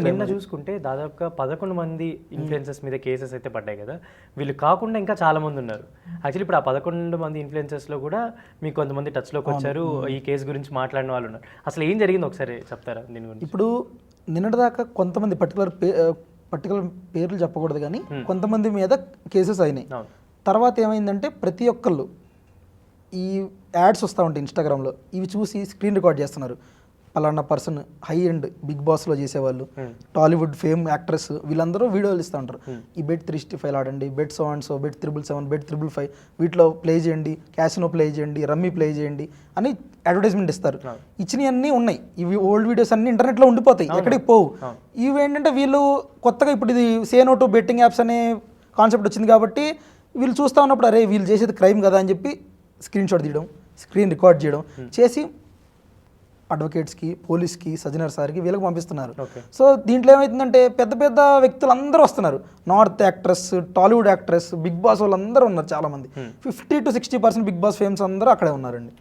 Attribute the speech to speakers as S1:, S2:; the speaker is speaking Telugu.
S1: నిన్న చూసుకుంటే దాదాపుగా 11 మంది ఇన్ఫ్లుయెన్సర్స్ మీద కేసెస్ అయితే పడ్డాయి కదా. వీళ్ళు కాకుండా ఇంకా చాలా మంది ఉన్నారు. యాక్చువల్లీ ఇప్పుడు ఆ 11 మంది ఇన్ఫ్లుయెన్సర్స్లో కూడా మీకు కొంతమంది టచ్లోకి వచ్చారు, ఈ కేసు గురించి మాట్లాడిన వాళ్ళు ఉన్నారు. అసలు ఏం జరిగింది ఒకసారి చెప్తారా దీని గురించి?
S2: ఇప్పుడు నిన్నటిదాకా కొంతమంది పర్టికులర్ పేర్లు చెప్పకూడదు కానీ కొంతమంది మీద కేసెస్ అయినాయి. తర్వాత ఏమైందంటే ప్రతి ఒక్కళ్ళు ఈ యాడ్స్ వస్తూ ఉంటాయి ఇన్స్టాగ్రామ్లో, ఇవి చూసి స్క్రీన్ రికార్డ్ చేస్తున్నారు. పలానా పర్సన్ హై అండ్ బిగ్ బాస్లో చేసేవాళ్ళు, టాలీవుడ్ ఫేమ్ యాక్ట్రెస్, వీళ్ళందరూ వీడియోలు ఇస్తూ ఉంటారు. ఈ బెట్ 365 ఆడండి, bet so and so, bet 777, bet 555, వీటిలో ప్లే చేయండి, క్యాసినో ప్లే చేయండి, రమ్మీ ప్లే చేయండి అని అడ్వర్టైజ్మెంట్ ఇస్తారు. ఇచ్చినవి అన్నీ ఉన్నాయి. ఇవి ఓల్డ్ వీడియోస్ అన్ని ఇంటర్నెట్లో ఉండిపోతాయి, ఎక్కడికి పోవు. ఇవి ఏంటంటే వీళ్ళు కొత్తగా ఇప్పుడు ఇది say no to betting apps అనే కాన్సెప్ట్ వచ్చింది కాబట్టి వీళ్ళు చూస్తూ ఉన్నప్పుడు అరే వీళ్ళు చేసేది క్రైమ్ కదా అని చెప్పి స్క్రీన్ షాట్ తీయడం, స్క్రీన్ రికార్డ్ చేయడం చేసి అడ్వకేట్స్కి, పోలీస్కి, సజ్జనర్ సార్కి వీళ్ళకి పంపిస్తున్నారు. సో దీంట్లో ఏమవుతుందంటే పెద్ద పెద్ద వ్యక్తులు అందరూ వస్తున్నారు. North actress, Tollywood actress, Bigg Boss వాళ్ళందరూ ఉన్నారు చాలామంది. 50 to 60% బిగ్ బాస్ ఫేమ్స్ అందరూ అక్కడే ఉన్నారండి.